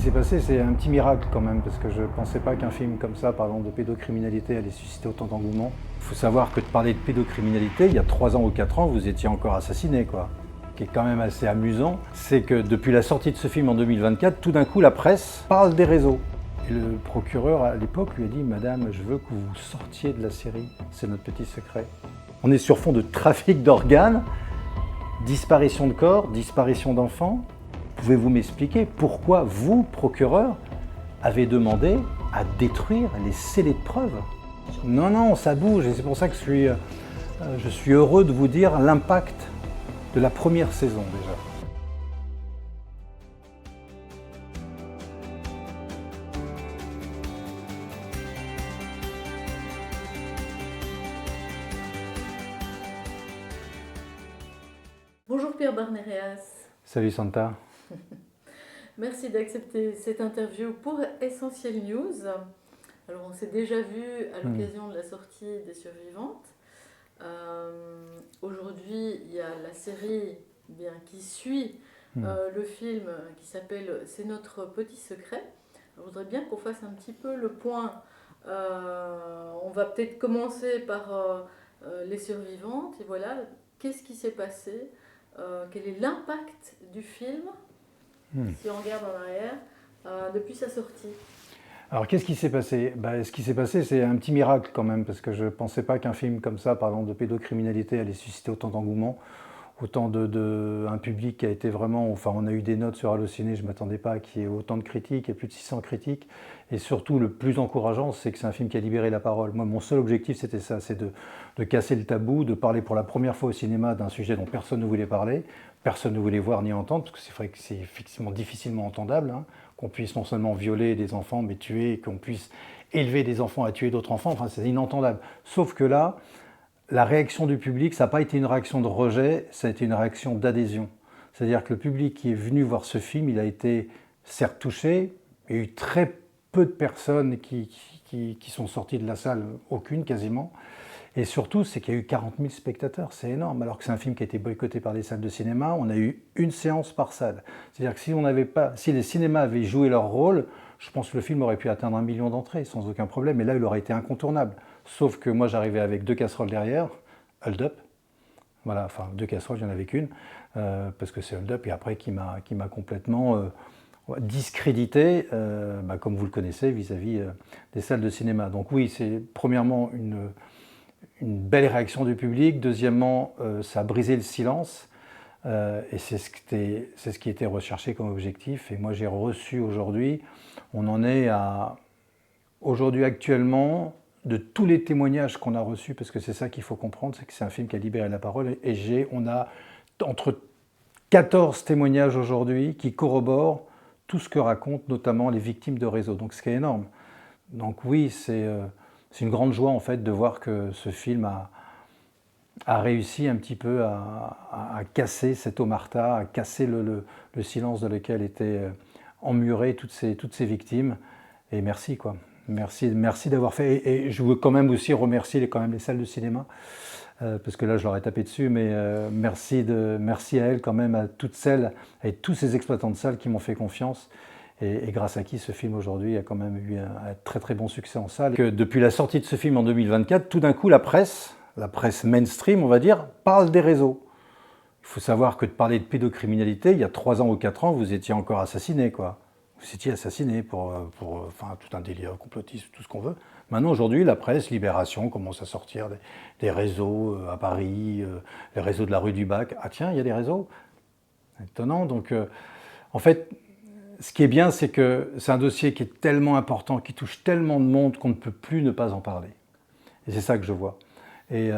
s'est passé, c'est un petit miracle quand même, parce que je ne pensais pas qu'un film comme ça, parlant de pédocriminalité, allait susciter autant d'engouement. Il faut savoir que de parler de pédocriminalité, il y a 3 ans ou 4 ans, vous étiez encore assassiné, quoi. Ce qui est quand même assez amusant, c'est que depuis la sortie de ce film en 2024, tout d'un coup, la presse parle des réseaux. Et le procureur, à l'époque, lui a dit « Madame, je veux que vous sortiez de la série, c'est notre petit secret ». On est sur fond de trafic d'organes, disparition de corps, disparition d'enfants. Pouvez-vous m'expliquer pourquoi vous, procureur, avez demandé à détruire les scellés de preuves? Non, non, ça bouge et c'est pour ça que je suis heureux de vous dire l'impact de la première saison déjà. Bonjour Pierre Barnereas. Salut Santa. Merci d'accepter cette interview pour Essentiel News. Alors on s'est déjà vu à l'occasion de la sortie des Survivantes. Aujourd'hui il y a la série qui suit le film qui s'appelle C'est notre petit secret. Alors, je voudrais bien qu'on fasse un petit peu le point. On va peut-être commencer par les Survivantes et voilà, qu'est-ce qui s'est passé? Quel est l'impact du film, si on regarde en arrière, depuis sa sortie? Alors qu'est-ce qui s'est passé? Ce qui s'est passé, c'est un petit miracle quand même, parce que je ne pensais pas qu'un film comme ça, parlant de pédocriminalité, allait susciter autant d'engouement, autant un public qui a été vraiment... Enfin, on a eu des notes sur Allociné, je ne m'attendais pas qu'il y ait autant de critiques, il y a plus de 600 critiques. Et surtout, le plus encourageant, c'est que c'est un film qui a libéré la parole. Moi, mon seul objectif, c'était ça, c'est de casser le tabou, de parler pour la première fois au cinéma d'un sujet dont personne ne voulait parler, personne ne voulait voir ni entendre, parce que c'est vrai que c'est effectivement difficilement entendable, hein, qu'on puisse non seulement violer des enfants, mais tuer, qu'on puisse élever des enfants à tuer d'autres enfants, enfin c'est inentendable. Sauf que là, la réaction du public, ça n'a pas été une réaction de rejet, ça a été une réaction d'adhésion. C'est-à-dire que le public qui est venu voir ce film, il a été certes touché, il y a eu très peu de personnes qui sont sorties de la salle, aucune quasiment. Et surtout, c'est qu'il y a eu 40 000 spectateurs, c'est énorme, alors que c'est un film qui a été boycotté par les salles de cinéma, on a eu une séance par salle. C'est-à-dire que si les cinémas avaient joué leur rôle, je pense que le film aurait pu atteindre 1 million d'entrées sans aucun problème, et là il aurait été incontournable. Sauf que moi j'arrivais avec 2 casseroles derrière, Hold Up, voilà, enfin 2 casseroles, il n'y en avait qu'une, parce que c'est Hold Up, et après qui m'a complètement discrédité, comme vous le connaissez, vis-à-vis des salles de cinéma. Donc oui, c'est premièrement une belle réaction du public, deuxièmement, ça a brisé le silence, et c'est ce qui était recherché comme objectif, et moi j'ai reçu aujourd'hui, on en est à, aujourd'hui actuellement, de tous les témoignages qu'on a reçus, parce que c'est ça qu'il faut comprendre, c'est que c'est un film qui a libéré la parole, et on a entre 14 témoignages aujourd'hui qui corroborent tout ce que racontent notamment les victimes de réseau, donc ce qui est énorme. Donc oui, c'est une grande joie en fait de voir que ce film a réussi un petit peu à casser cette omerta, à casser le silence dans lequel étaient emmurées toutes ces victimes. Et merci quoi. Merci d'avoir fait. Et je veux quand même aussi remercier les salles de cinéma, parce que là je leur ai tapé dessus, mais merci à elles quand même, à toutes celles, et tous ces exploitants de salles qui m'ont fait confiance. Et grâce à qui ce film aujourd'hui a quand même eu un très très bon succès en salle. Que depuis la sortie de ce film en 2024, tout d'un coup la presse mainstream on va dire, parle des réseaux. Il faut savoir que de parler de pédocriminalité, il y a 3 ans ou 4 ans, vous étiez encore assassiné, quoi. Vous étiez assassiné pour tout un délire complotiste, tout ce qu'on veut. Maintenant, aujourd'hui, la presse, Libération, commence à sortir des réseaux à Paris, les réseaux de la rue du Bac. Ah tiens, il y a des réseaux? Étonnant. Donc, en fait, ce qui est bien, c'est que c'est un dossier qui est tellement important, qui touche tellement de monde qu'on ne peut plus ne pas en parler. Et c'est ça que je vois. Et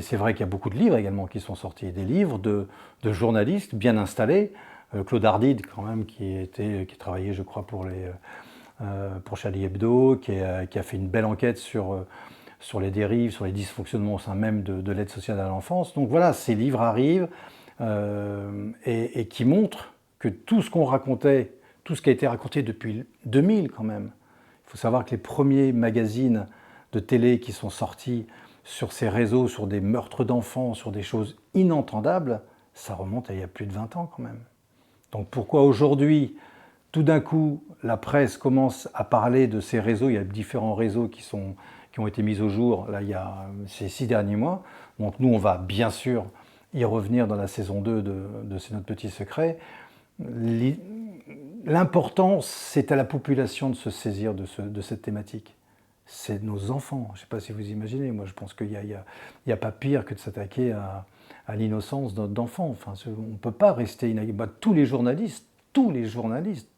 c'est vrai qu'il y a beaucoup de livres également qui sont sortis, des livres de journalistes bien installés. Claude Ardide, quand même, qui travaillait, je crois, pour Charlie Hebdo, qui a fait une belle enquête sur les dérives, sur les dysfonctionnements au sein même de l'aide sociale à l'enfance. Donc voilà, ces livres arrivent et qui montrent que tout ce qu'on racontait, tout ce qui a été raconté depuis 2000 quand même. Il faut savoir que les premiers magazines de télé qui sont sortis sur ces réseaux, sur des meurtres d'enfants, sur des choses inentendables, ça remonte à il y a plus de 20 ans quand même. Donc pourquoi aujourd'hui, Tout d'un coup, la presse commence à parler de ces réseaux. Il y a différents réseaux qui ont été mis au jour là, il y a ces 6 derniers mois. Donc nous, on va bien sûr y revenir dans la saison 2 de C'est notre petit secret. L'important, c'est à la population de se saisir de cette thématique. C'est nos enfants. Je ne sais pas si vous imaginez. Moi, je pense qu'il n'y a pas pire que de s'attaquer à l'innocence d'enfants. Enfin, on ne peut pas rester inactif. Tous les journalistes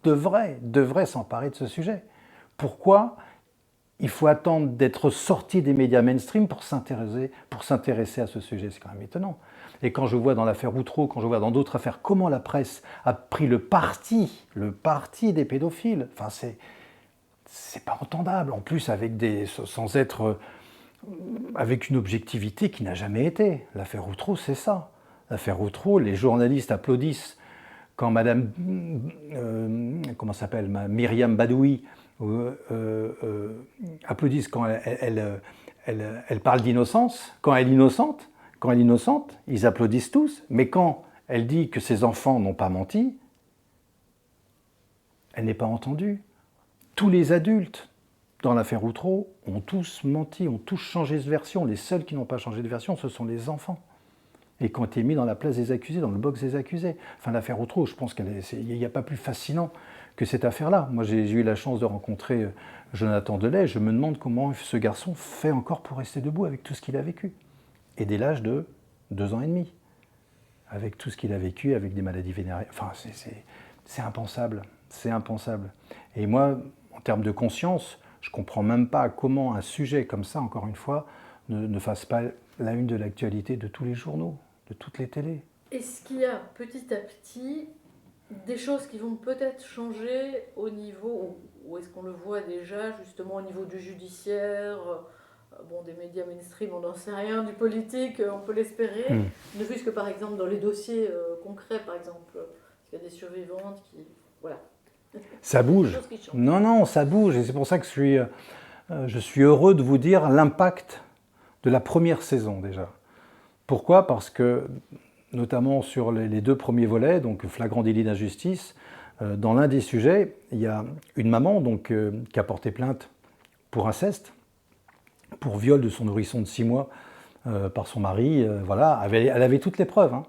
devraient s'emparer de ce sujet. Pourquoi il faut attendre d'être sorti des médias mainstream pour s'intéresser à ce sujet? C'est quand même étonnant. Et quand je vois dans l'affaire Outreau, quand je vois dans d'autres affaires, comment la presse a pris le parti des pédophiles, enfin c'est pas entendable. En plus, sans être avec une objectivité qui n'a jamais été. L'affaire Outreau, c'est ça. L'affaire Outreau, les journalistes applaudissent quand Madame, comment s'appelle, Myriam Badoui, applaudissent quand elle parle d'innocence, quand elle est innocente, ils applaudissent tous, mais quand elle dit que ses enfants n'ont pas menti, elle n'est pas entendue. Tous les adultes dans l'affaire Outreau ont tous menti, ont tous changé de version. Les seuls qui n'ont pas changé de version, ce sont les enfants. Et qui ont été mis dans la place des accusés, dans le box des accusés. Enfin, l'affaire Outreau, je pense qu'il n'y a pas plus fascinant que cette affaire-là. Moi, j'ai eu la chance de rencontrer Jonathan Delay. Je me demande comment ce garçon fait encore pour rester debout avec tout ce qu'il a vécu. Et dès l'âge de 2 ans et demi. Avec tout ce qu'il a vécu, avec des maladies vénériennes. Enfin, c'est impensable. C'est impensable. Et moi, en termes de conscience, je ne comprends même pas comment un sujet comme ça, encore une fois, ne fasse pas la une de l'actualité de tous les journaux, de toutes les télés. Est-ce qu'il y a petit à petit des choses qui vont peut-être changer au niveau, ou est-ce qu'on le voit déjà justement au niveau du judiciaire, des médias mainstream, on n'en sait rien, du politique, on peut l'espérer, ne fût-ce que par exemple dans les dossiers concrets, par exemple, il y a des survivantes qui... Voilà. Ça bouge. Non, ça bouge. Et c'est pour ça que je suis heureux de vous dire l'impact de la première saison déjà. Pourquoi ? Parce que, notamment sur les 2 premiers volets, donc flagrant délit d'injustice, dans l'un des sujets, il y a une maman donc, qui a porté plainte pour inceste, pour viol de son nourrisson de 6 mois par son mari. Voilà, elle avait toutes les preuves. Hein.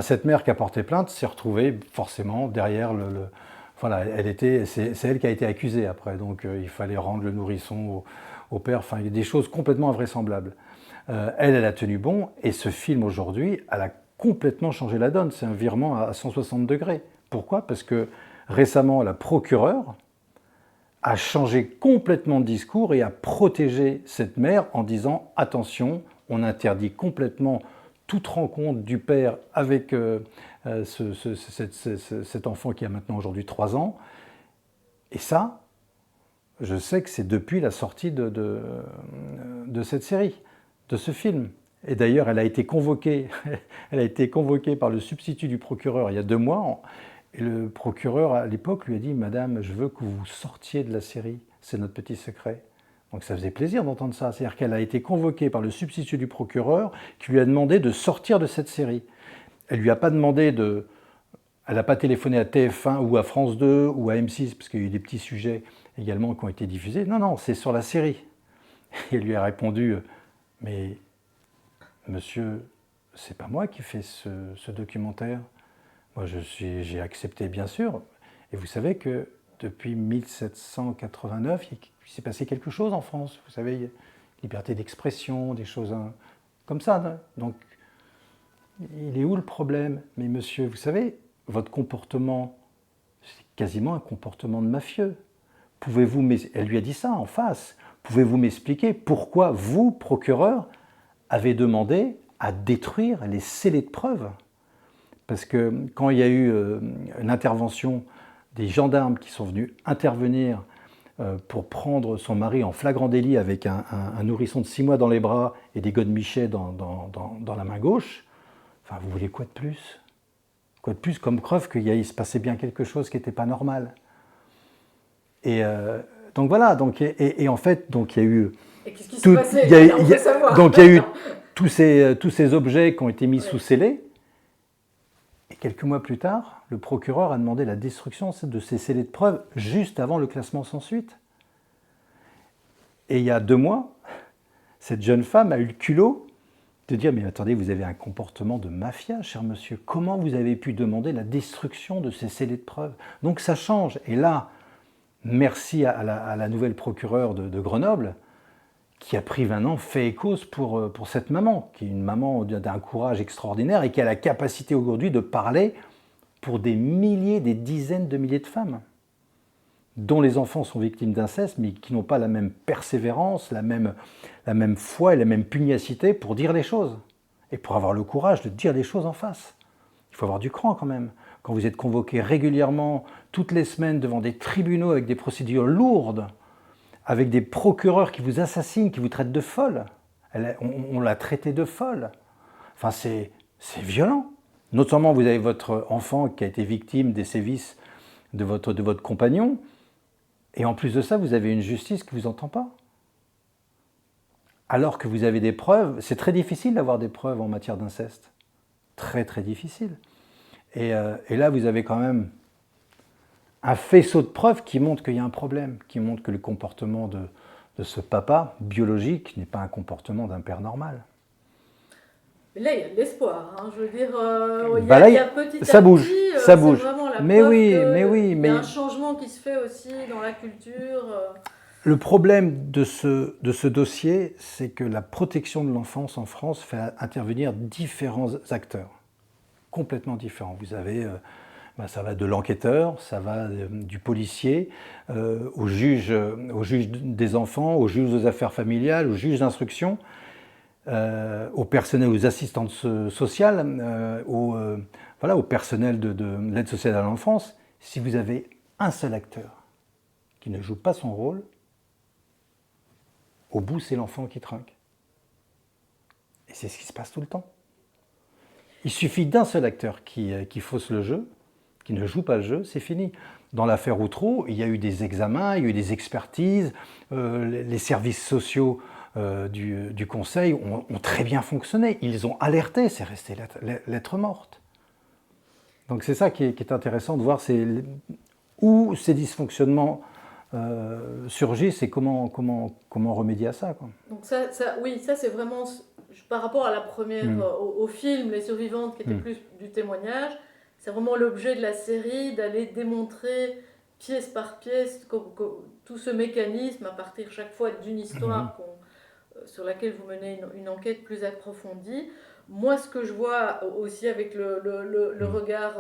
Cette mère qui a porté plainte s'est retrouvée forcément derrière voilà, c'est elle qui a été accusée après, donc il fallait rendre le nourrisson au père. Enfin, il y a des choses complètement invraisemblables. Elle a tenu bon, et ce film aujourd'hui, elle a complètement changé la donne. C'est un virement à 160 degrés. Pourquoi ? Parce que récemment, la procureure a changé complètement de discours et a protégé cette mère en disant « Attention, on interdit complètement toute rencontre du père avec cet enfant qui a maintenant aujourd'hui 3 ans. » Et ça, je sais que c'est depuis la sortie de cette série, de ce film. Et d'ailleurs, elle a été convoquée par le substitut du procureur il y a 2 mois. Et le procureur, à l'époque, lui a dit « Madame, je veux que vous sortiez de la série, c'est notre petit secret. » Donc ça faisait plaisir d'entendre ça. C'est-à-dire qu'elle a été convoquée par le substitut du procureur qui lui a demandé de sortir de cette série. Elle lui a pas demandé elle n'a pas téléphoné à TF1 ou à France 2 ou à M6, parce qu'il y a eu des petits sujets également qui ont été diffusés. Non, c'est sur la série. Et elle lui a répondu « Mais monsieur, c'est pas moi qui fais ce documentaire. Moi, j'ai accepté, bien sûr. Et vous savez que depuis 1789, il s'est passé quelque chose en France. Vous savez, liberté d'expression, des choses comme ça. Donc, il est où le problème ? Mais monsieur, vous savez, votre comportement, c'est quasiment un comportement de mafieux. Elle lui a dit ça en face. Pouvez-vous m'expliquer pourquoi vous, procureur, avez demandé à détruire les scellés de preuves ? Parce que quand il y a eu une intervention des gendarmes qui sont venus intervenir pour prendre son mari en flagrant délit avec un nourrisson de 6 mois dans les bras et des godemichets dans la main gauche, enfin, vous voulez quoi de plus ? Quoi de plus comme preuve qu'il se passait bien quelque chose qui n'était pas normal. Et donc voilà, et en fait, donc il y a eu... Et qu'est-ce qui s'est passé ? On veut savoir. Donc il y a eu tous ces objets qui ont été mis sous scellé. Et quelques mois plus tard, le procureur a demandé la destruction de ces scellés de preuves juste avant le classement sans suite. Et il y a 2 mois, cette jeune femme a eu le culot de dire « Mais attendez, vous avez un comportement de mafia, cher monsieur. Comment vous avez pu demander la destruction de ces scellés de preuves ?» Donc ça change. Et là, merci à la nouvelle procureure de Grenoble, qui a pris maintenant fait et cause pour cette maman, qui est une maman d'un courage extraordinaire et qui a la capacité aujourd'hui de parler pour des milliers, des dizaines de milliers de femmes, dont les enfants sont victimes d'inceste, mais qui n'ont pas la même persévérance, la même foi et la même pugnacité pour dire les choses, et pour avoir le courage de dire les choses en face. Il faut avoir du cran quand même. Quand vous êtes convoqué régulièrement, toutes les semaines, devant des tribunaux avec des procédures lourdes, avec des procureurs qui vous assassinent, qui vous traitent de folle. On l'a traité de folle. Enfin, c'est violent. Notamment, vous avez votre enfant qui a été victime des sévices de votre compagnon, et en plus de ça, vous avez une justice qui ne vous entend pas. Alors que vous avez des preuves, c'est très difficile d'avoir des preuves en matière d'inceste. Très, très difficile. Et là, vous avez quand même un faisceau de preuves qui montre qu'il y a un problème, qui montre que le comportement de ce papa biologique n'est pas un comportement d'un père normal. Mais là, il y a de l'espoir. Hein. Je veux dire, là, il y a petit à ça bouge, petit, ça bouge. Vraiment la Mais preuve oui, que mais oui, il y mais a un changement qui se fait aussi dans la culture. Le problème de ce dossier, c'est que la protection de l'enfance en France fait intervenir différents acteurs, complètement différents. Vous avez, ça va de l'enquêteur, ça va du policier, au juge des enfants, au juge aux affaires familiales, au juge d'instruction, au personnel, aux assistantes sociales, au personnel de l'aide sociale à l'enfance. Si vous avez un seul acteur qui ne joue pas son rôle, au bout, c'est l'enfant qui trinque. Et c'est ce qui se passe tout le temps. Il suffit d'un seul acteur qui fausse le jeu, qui ne joue pas le jeu, c'est fini. Dans l'affaire Outreau, il y a eu des examens, il y a eu des expertises, les services sociaux du Conseil ont très bien fonctionné. Ils ont alerté, c'est resté lettre morte. Donc c'est ça qui est intéressant de voir, où ces dysfonctionnements surgissent et comment remédier à ça, quoi. Donc oui, ça c'est vraiment par rapport à la première, au film Les Survivantes, qui était plus du témoignage. C'est vraiment l'objet de la série d'aller démontrer pièce par pièce tout ce mécanisme à partir chaque fois d'une histoire sur laquelle vous menez une enquête plus approfondie. Moi, ce que je vois aussi avec le regard,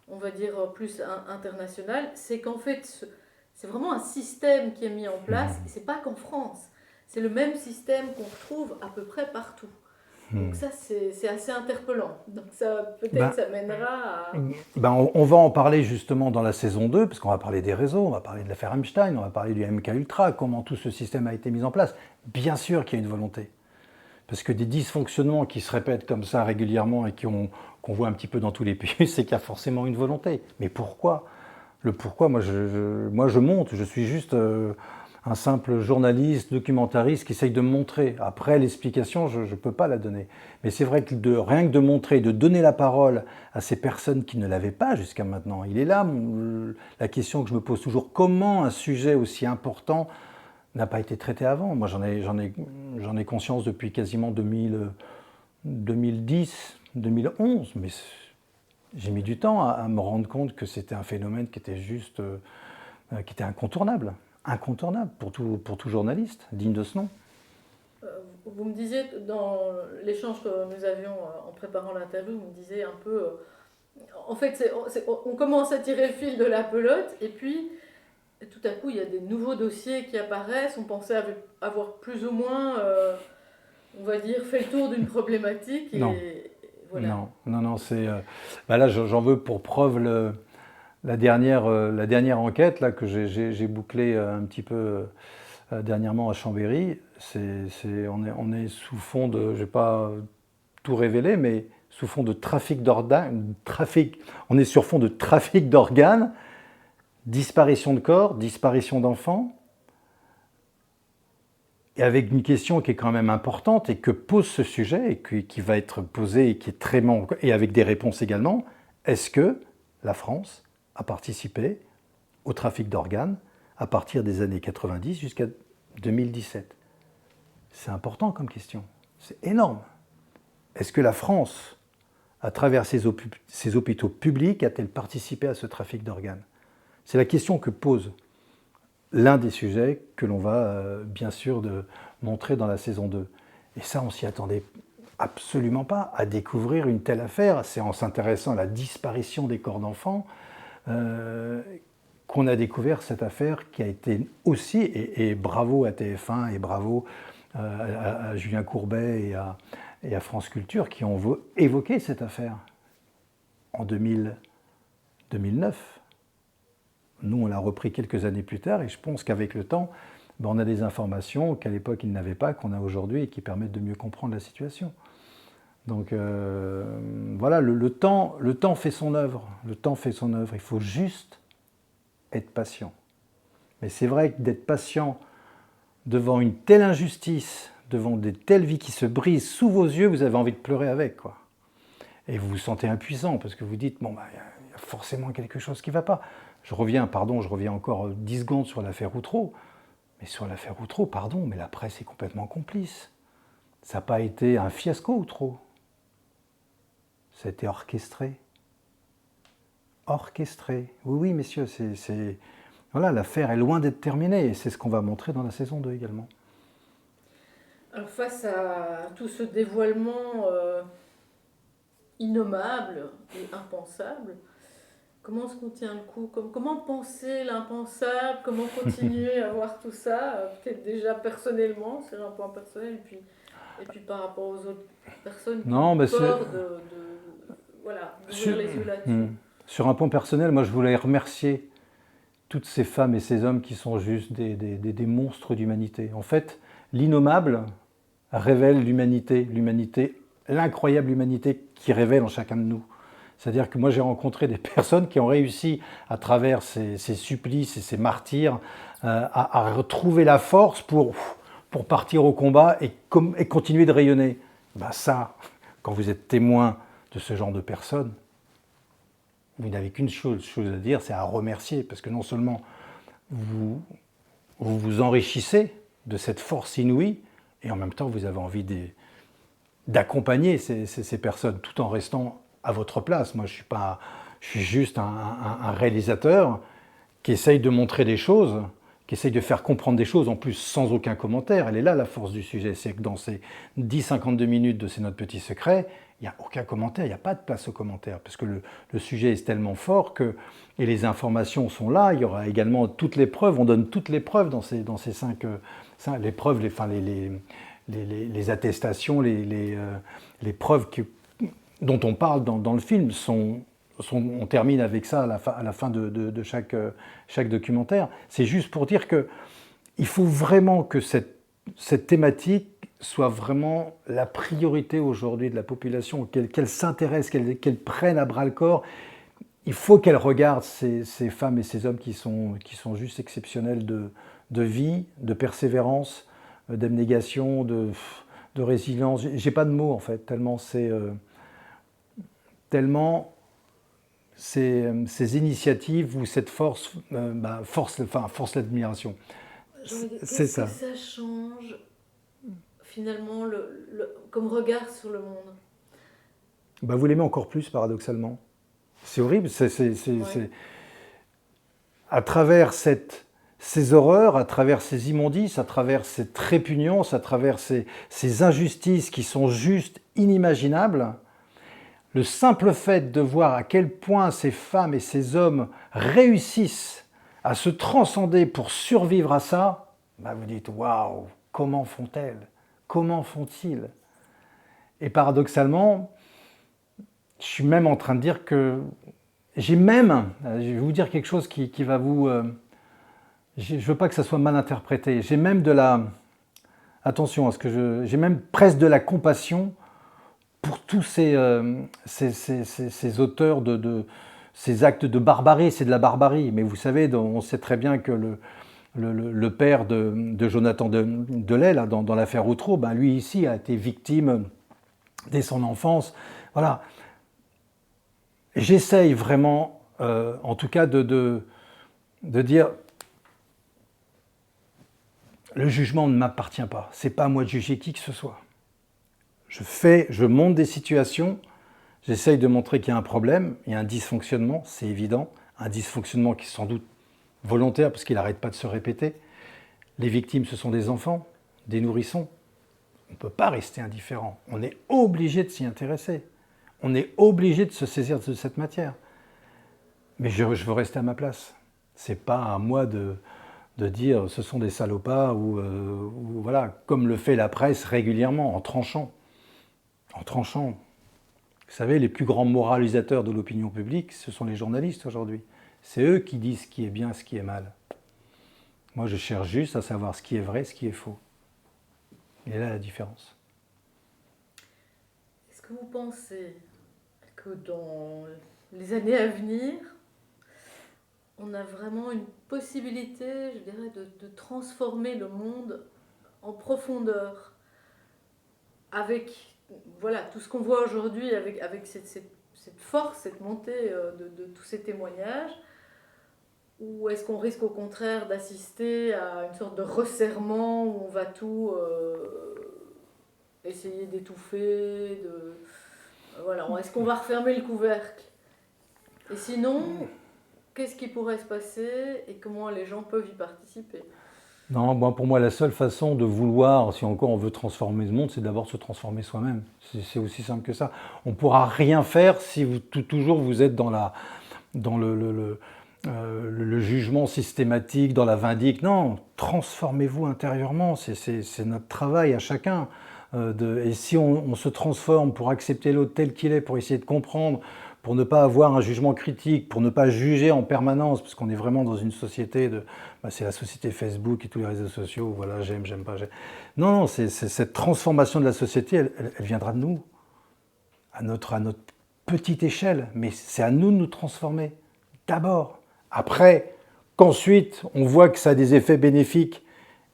on va dire, plus international, c'est qu'en fait, c'est vraiment un système qui est mis en place, et c'est pas qu'en France. C'est le même système qu'on retrouve à peu près partout. Donc ça, c'est assez interpellant. Donc ça, peut-être ça mènera à... On va en parler justement dans la saison 2, parce qu'on va parler des réseaux, on va parler de l'affaire Epstein, on va parler du MK Ultra, comment tout ce système a été mis en place. Bien sûr qu'il y a une volonté. Parce que des dysfonctionnements qui se répètent comme ça régulièrement et qu'on voit un petit peu dans tous les pays, c'est qu'il y a forcément une volonté. Mais pourquoi ? Le pourquoi, moi je monte, je suis juste un simple journaliste, documentariste qui essaye de montrer. Après, l'explication, je ne peux pas la donner. Mais c'est vrai que rien que de montrer, de donner la parole à ces personnes qui ne l'avaient pas jusqu'à maintenant, il est là la question que je me pose toujours. Comment un sujet aussi important n'a pas été traité avant ? Moi, j'en ai conscience depuis quasiment 2010, 2011, mais j'ai mis du temps à me rendre compte que c'était un phénomène qui était juste, qui était incontournable pour tout journaliste digne de ce nom. Vous me disiez, dans l'échange que nous avions en préparant l'interview, vous me disiez un peu, en fait, on commence à tirer le fil de la pelote, et puis tout à coup, il y a des nouveaux dossiers qui apparaissent. On pensait avoir plus ou moins, on va dire, fait le tour d'une problématique. Voilà. Non, c'est... là, j'en veux pour preuve la dernière enquête là, que j'ai bouclée un petit peu dernièrement à Chambéry. On est sous fond de... Je ne vais pas tout révéler, mais sous fond de trafic d'organes. On est sur fond de trafic d'organes, disparition de corps, disparition d'enfants, et avec une question qui est quand même importante et que pose ce sujet et qui va être posée et qui est et avec des réponses également. est-ce que la France a participé au trafic d'organes à partir des années 90 jusqu'à 2017? C'est important comme question, c'est énorme. Est-ce que la France, à travers ses hôpitaux publics, a-t-elle participé à ce trafic d'organes? C'est la question que pose l'un des sujets que l'on va bien sûr montrer dans la saison 2. Et ça, on s'y attendait absolument pas, à découvrir une telle affaire. C'est en s'intéressant à la disparition des corps d'enfants qu'on a découvert cette affaire qui a été aussi, et bravo à TF1 et bravo à Julien Courbet et à France Culture qui ont évoqué cette affaire en 2009. Nous, on l'a repris quelques années plus tard et je pense qu'avec le temps, on a des informations qu'à l'époque ils n'avaient pas, qu'on a aujourd'hui et qui permettent de mieux comprendre la situation. Donc voilà, le temps fait son œuvre. Le temps fait son œuvre. Il faut juste être patient. Mais c'est vrai que d'être patient devant une telle injustice, devant de telles vies qui se brisent sous vos yeux, vous avez envie de pleurer avec, quoi. Et vous vous sentez impuissant parce que vous dites, bon, bah, y a forcément quelque chose qui ne va pas. Je reviens encore 10 secondes sur l'affaire Outreau. Mais sur l'affaire Outreau, pardon, mais la presse est complètement complice. Ça n'a pas été un fiasco, Outreau. Ça a été orchestré. Orchestré. Oui, messieurs, voilà, l'affaire est loin d'être terminée. Et c'est ce qu'on va montrer dans la saison 2 également. Alors face à tout ce dévoilement innommable et impensable, comment est-ce qu'on tient le coup? Comment penser l'impensable? Comment continuer à voir tout ça? Peut-être déjà personnellement, sur un point personnel, et puis par rapport aux autres personnes qui ont peur d'ouvrir les yeux là-dessus. Sur un point personnel, moi je voulais remercier toutes ces femmes et ces hommes qui sont juste des monstres d'humanité. En fait, l'innommable révèle l'humanité, l'incroyable humanité qui révèle en chacun de nous. C'est-à-dire que moi j'ai rencontré des personnes qui ont réussi à travers ces supplices et ces martyrs à retrouver la force pour partir au combat et continuer de rayonner. Ben ça, quand vous êtes témoin de ce genre de personnes, vous n'avez qu'une chose à dire, c'est à remercier, parce que non seulement vous vous enrichissez de cette force inouïe, et en même temps vous avez envie d'accompagner ces personnes tout en restant à votre place. Moi je suis juste un réalisateur qui essaye de montrer des choses, qui essaye de faire comprendre des choses, en plus sans aucun commentaire. Elle est là la force du sujet, c'est que dans ces 10-52 minutes de C'est notre petit secret, il n'y a aucun commentaire, il n'y a pas de place aux commentaires, parce que le sujet est tellement fort et les informations sont là, il y aura également toutes les preuves, on donne toutes les preuves dans ces 5 les preuves, les attestations, les preuves dont on parle dans le film on termine avec ça à la fin de chaque documentaire. C'est juste pour dire qu'il faut vraiment que cette thématique soit vraiment la priorité aujourd'hui de la population, qu'elle s'intéresse, qu'elle prenne à bras le corps. Il faut qu'elle regarde ces femmes et ces hommes qui sont juste exceptionnels de vie, de persévérance, d'abnégation, de résilience. J'ai pas de mots en fait, tellement ces initiatives ou cette force force l'admiration. C'est ça. Qu'est-ce que ça change finalement comme regard sur le monde? Vous l'aimez encore plus paradoxalement. C'est horrible. Ouais. À travers ces horreurs, à travers ces immondices, à travers cette répugnance, à travers ces injustices qui sont juste inimaginables, le simple fait de voir à quel point ces femmes et ces hommes réussissent à se transcender pour survivre à ça, vous dites « Waouh, comment font-elles? Comment font-ils » Et paradoxalement, je suis même en train de dire que je vais vous dire quelque chose qui va vous... je ne veux pas que ça soit mal interprété. J'ai même attention à ce que j'ai même presque de la compassion pour tous ces auteurs de ces actes de barbarie. C'est de la barbarie, mais vous savez, on sait très bien que le père de Jonathan Delay, là, dans l'affaire Outreau, lui ici a été victime dès son enfance. Voilà. j'essaye vraiment, en tout cas, de dire le jugement ne m'appartient pas. C'est pas à moi de juger qui que ce soit. Je montre des situations, j'essaye de montrer qu'il y a un problème, il y a un dysfonctionnement, c'est évident, un dysfonctionnement qui est sans doute volontaire parce qu'il n'arrête pas de se répéter. Les victimes, ce sont des enfants, des nourrissons. On ne peut pas rester indifférent. On est obligé de s'y intéresser. On est obligé de se saisir de cette matière. Mais je veux rester à ma place. C'est pas à moi de dire ce sont des salopards ou voilà, comme le fait la presse régulièrement, en tranchant. En tranchant. Vous savez, les plus grands moralisateurs de l'opinion publique, ce sont les journalistes aujourd'hui. C'est eux qui disent ce qui est bien, ce qui est mal. Moi, je cherche juste à savoir ce qui est vrai, ce qui est faux. Et là, la différence. Est-ce que vous pensez que dans les années à venir, on a vraiment une possibilité, je dirais, de transformer le monde en profondeur avec voilà, tout ce qu'on voit aujourd'hui, avec cette force, cette montée de tous ces témoignages, ou est-ce qu'on risque au contraire d'assister à une sorte de resserrement où on va tout essayer d'étouffer voilà, est-ce qu'on va refermer le couvercle? Et sinon, qu'est-ce qui pourrait se passer et comment les gens peuvent y participer? Non, bon, pour moi, la seule façon de vouloir, si encore on veut transformer le monde, c'est d'abord se transformer soi-même. C'est aussi simple que ça. On ne pourra rien faire si toujours vous êtes dans le jugement systématique, dans la vindicte. Non, transformez-vous intérieurement. C'est notre travail à chacun. Et si on se transforme pour accepter l'autre tel qu'il est, pour essayer de comprendre, pour ne pas avoir un jugement critique, pour ne pas juger en permanence, parce qu'on est vraiment dans une société c'est la société Facebook et tous les réseaux sociaux, voilà, j'aime pas, j'aime. Non, non, cette transformation de la société, elle viendra de nous, à notre petite échelle, mais c'est à nous de nous transformer, d'abord. Après, qu'ensuite, on voit que ça a des effets bénéfiques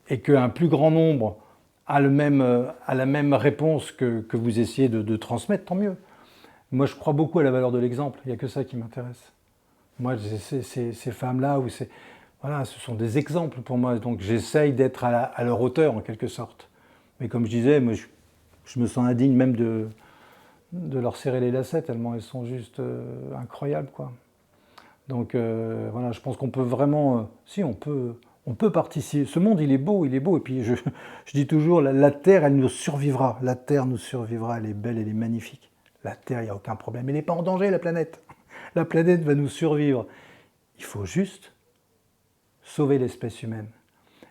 et qu'un plus grand nombre a la même réponse que vous essayez de transmettre, tant mieux. Moi, je crois beaucoup à la valeur de l'exemple. Il n'y a que ça qui m'intéresse. Moi, ces femmes-là, voilà, ce sont des exemples pour moi. Donc, j'essaye d'être à leur hauteur, en quelque sorte. Mais comme je disais, moi, je me sens indigne même de leur serrer les lacets, tellement elles sont juste incroyables, quoi. Donc, voilà, je pense qu'on peut vraiment... si, on peut participer. Ce monde, il est beau. Et puis, je dis toujours, la Terre, elle nous survivra. La Terre nous survivra, elle est belle, elle est magnifique. La Terre, il n'y a aucun problème. Elle n'est pas en danger, la planète. La planète va nous survivre. Il faut juste sauver l'espèce humaine.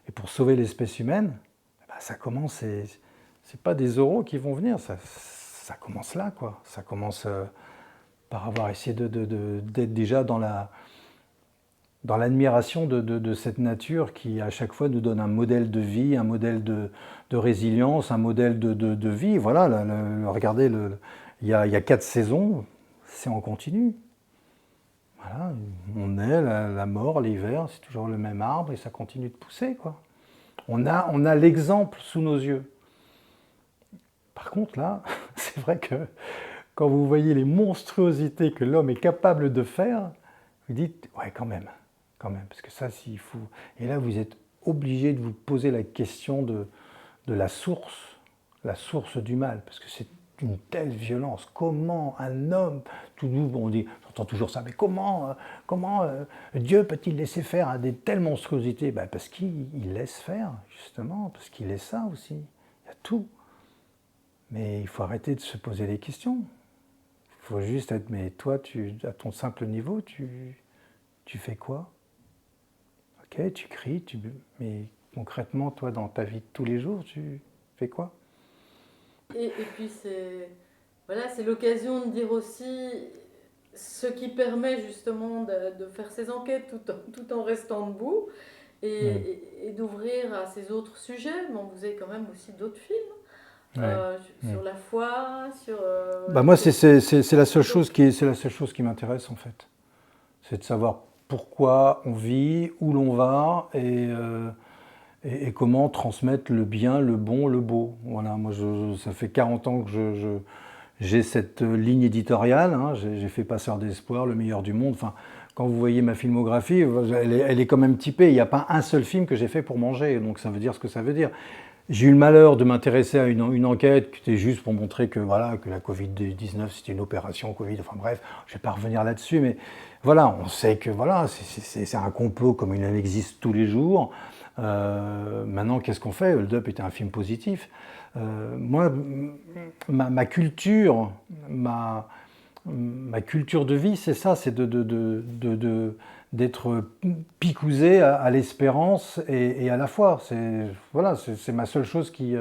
Et pour sauver l'espèce humaine, ça commence, c'est pas des euros qui vont venir, ça commence là, quoi. Ça commence par avoir essayé d'être déjà dans l'admiration de cette nature qui, à chaque fois, nous donne un modèle de vie, un modèle de résilience, un modèle de vie. Voilà, regardez, il y a 4 saisons, c'est en continu. Voilà, on est, la mort, l'hiver, c'est toujours le même arbre et ça continue de pousser, quoi. On a l'exemple sous nos yeux. Par contre, là, c'est vrai que quand vous voyez les monstruosités que l'homme est capable de faire, vous dites, ouais, quand même, parce que ça, s'il faut... Et là, vous êtes obligé de vous poser la question de la source du mal, parce que c'est une telle violence. Comment un homme, tout doux, on dit, j'entends toujours ça, mais comment Dieu peut-il laisser faire des telles monstruosités? Parce qu'il laisse faire, justement, parce qu'il est ça aussi. Il y a tout. Mais il faut arrêter de se poser des questions. Il faut juste être, mais toi, à ton simple niveau, tu fais quoi? Ok, tu cries, mais concrètement, toi, dans ta vie de tous les jours, tu fais quoi? Et puis c'est l'occasion de dire aussi ce qui permet justement de faire ces enquêtes tout en restant debout et d'ouvrir à ces autres sujets. Mais vous avez quand même aussi d'autres films sur la foi, sur... moi, c'est la seule chose qui m'intéresse, en fait. C'est de savoir pourquoi on vit, où l'on va et comment transmettre le bien, le bon, le beau. Voilà, moi, ça fait 40 ans que j'ai cette ligne éditoriale, hein, j'ai fait Passeur d'espoir, Le meilleur du monde. Enfin, quand vous voyez ma filmographie, elle est quand même typée. Il n'y a pas un seul film que j'ai fait pour manger, donc ça veut dire ce que ça veut dire. J'ai eu le malheur de m'intéresser à une enquête qui était juste pour montrer que, voilà, que la Covid-19 c'était une opération Covid. Enfin bref, je ne vais pas revenir là-dessus, mais voilà, on sait que voilà, c'est un complot comme il en existe tous les jours. Maintenant, qu'est-ce qu'on fait? Hold Up était un film positif. Moi, ma culture, ma culture de vie, c'est ça, c'est d'être picousé à l'espérance et à la foi. Voilà, c'est ma seule chose qui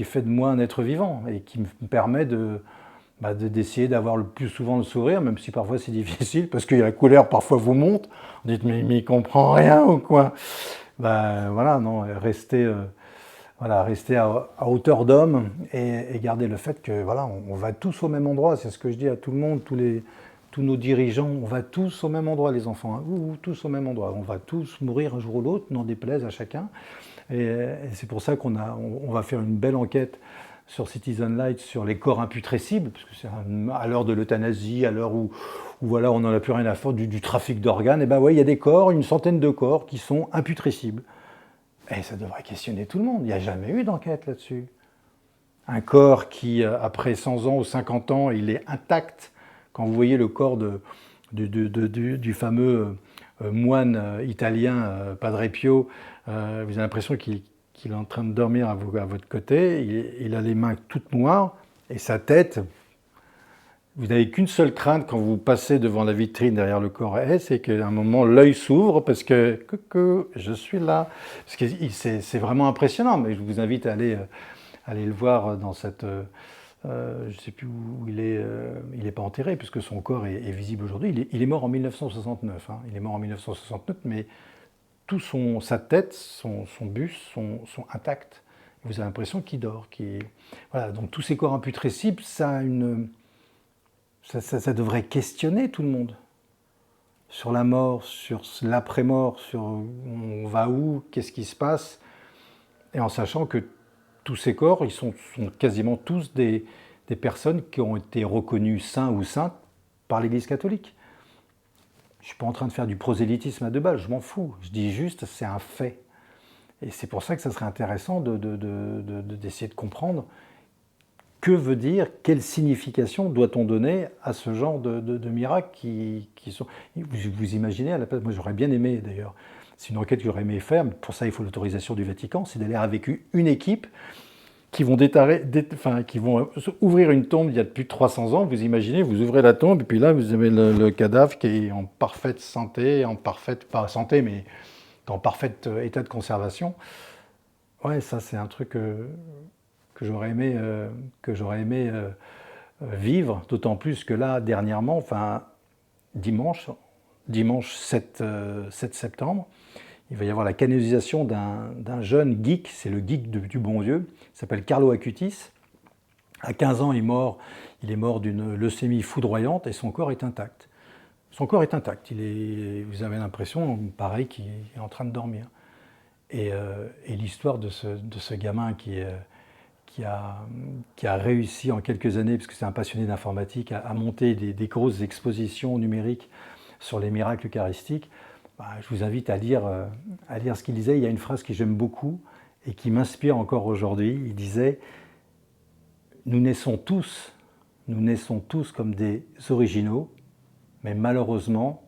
fait de moi un être vivant et qui me permet d'essayer d'avoir le plus souvent le sourire, même si parfois c'est difficile, parce que la colère parfois vous monte. Vous dites, mais il comprend rien ou quoi? Voilà, non, rester à hauteur d'homme et garder le fait que voilà, on va tous au même endroit. C'est ce que je dis à tout le monde, tous nos dirigeants, on va tous au même endroit, les enfants, hein, tous au même endroit. On va tous mourir un jour ou l'autre, n'en déplaise à chacun. Et c'est pour ça on va faire une belle enquête sur Citizen Light, sur les corps imputrescibles, parce que c'est à l'heure de l'euthanasie, à l'heure où voilà, on n'en a plus rien à faire du trafic d'organes, et ben ouais, il y a des corps, une centaine de corps qui sont imputrescibles. Et ça devrait questionner tout le monde. Il n'y a jamais eu d'enquête là-dessus. Un corps qui, après 100 ans ou 50 ans, il est intact. Quand vous voyez le corps du fameux moine italien, Padre Pio, vous avez l'impression qu'il est en train de dormir à votre côté. Il a les mains toutes noires et sa tête, vous n'avez qu'une seule crainte quand vous passez devant la vitrine derrière le corps, c'est qu'à un moment l'œil s'ouvre parce que coucou, je suis là. Parce que c'est vraiment impressionnant, mais je vous invite à aller le voir dans cette. Je ne sais plus où il est. Il n'est pas enterré puisque son corps est visible aujourd'hui. Il est mort en 1969. Hein. Il est mort en 1969, mais sa tête, son buste sont intacts. Vous avez l'impression qu'il dort. Voilà. Donc tous ces corps imputrescibles, ça devrait questionner tout le monde sur la mort, sur l'après-mort, sur on va où, qu'est-ce qui se passe, et en sachant que tous ces corps, ils sont quasiment tous des personnes qui ont été reconnues saints ou saintes par l'Église catholique. Je ne suis pas en train de faire du prosélytisme à deux balles, je m'en fous. Je dis juste, c'est un fait. Et c'est pour ça que ça serait intéressant d'essayer de comprendre que veut dire, quelle signification doit-on donner à ce genre de miracles qui sont... Vous imaginez, à la place, moi j'aurais bien aimé d'ailleurs, c'est une enquête que j'aurais aimé faire, mais pour ça il faut l'autorisation du Vatican, c'est d'aller avec une équipe qui vont, qui vont ouvrir une tombe il y a plus de 300 ans, vous imaginez, vous ouvrez la tombe et puis là vous avez le cadavre qui est en parfaite santé, pas santé, mais en parfait état de conservation. Ouais, ça c'est un truc... que j'aurais aimé vivre, d'autant plus que là, dernièrement, enfin, dimanche 7 septembre, il va y avoir la canonisation d'un jeune geek, c'est le geek du bon Dieu, il s'appelle Carlo Acutis. À 15 ans, il est mort d'une leucémie foudroyante et son corps est intact. Son corps est intact, vous avez l'impression, pareil, qu'il est en train de dormir. Et l'histoire de ce gamin qui a réussi en quelques années, parce que c'est un passionné d'informatique, à monter des grosses expositions numériques sur les miracles eucharistiques, je vous invite à lire ce qu'il disait. Il y a une phrase que j'aime beaucoup et qui m'inspire encore aujourd'hui. Il disait « Nous naissons tous comme des originaux, mais malheureusement,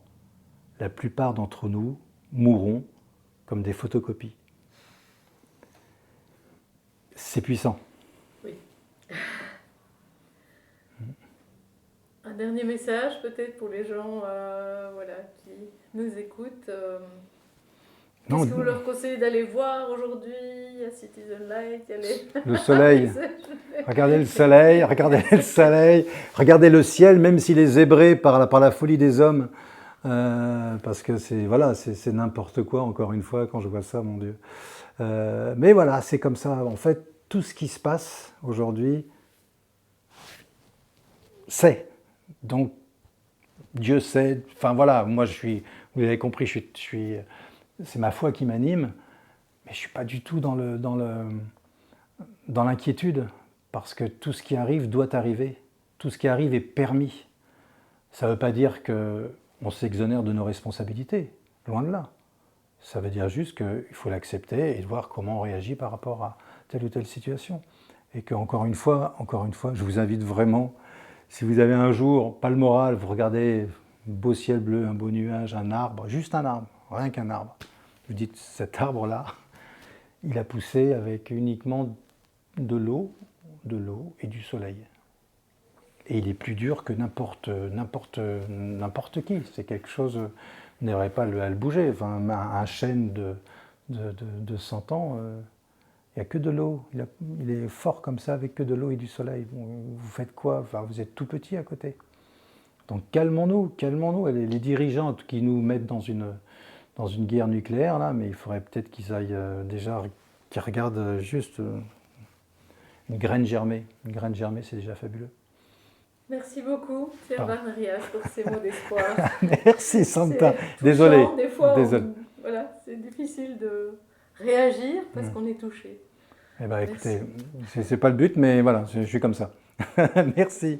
la plupart d'entre nous mourront comme des photocopies. » C'est puissant. Oui. Un dernier message peut-être pour les gens qui nous écoutent. Qu'est-ce que vous leur conseillez d'aller voir aujourd'hui à Citizen Light? Le soleil. Regardez le soleil, regardez le ciel, même s'il est zébré par la folie des hommes. Parce que c'est n'importe quoi, encore une fois, quand je vois ça, mon Dieu. Mais voilà, c'est comme ça. En fait, tout ce qui se passe aujourd'hui, c'est. Donc, Dieu sait. Enfin voilà, moi vous avez compris, c'est ma foi qui m'anime, mais je ne suis pas du tout dans l'inquiétude, parce que tout ce qui arrive doit arriver. tout ce qui arrive est permis. Ça ne veut pas dire qu'on s'exonère de nos responsabilités, loin de là. Ça veut dire juste qu'il faut l'accepter et voir comment on réagit par rapport à telle ou telle situation. Et qu'encore une fois, je vous invite vraiment, si vous avez un jour, pas le moral, vous regardez un beau ciel bleu, un beau nuage, un arbre, juste un arbre, rien qu'un arbre. Vous dites, cet arbre-là, il a poussé avec uniquement de l'eau et du soleil. Et il est plus dur que n'importe qui. C'est quelque chose, vous n'aurez pas à le bouger. Enfin, un chêne de 100 ans, il n'y a que de l'eau. Il est fort comme ça avec que de l'eau et du soleil. Vous faites quoi? Enfin, vous êtes tout petit à côté. Donc calmons-nous. Les dirigeants qui nous mettent dans une guerre nucléaire, là, mais il faudrait peut-être qu'ils aillent qu'ils regardent juste une graine germée. Une graine germée, c'est déjà fabuleux. Merci beaucoup, Servan Rias, pour ces mots d'espoir. Merci, Santa. Désolé. Des fois, Désolé. Voilà, c'est difficile de réagir parce qu'on est touché. Eh bien, écoutez, c'est pas le but, mais voilà, je suis comme ça. Merci.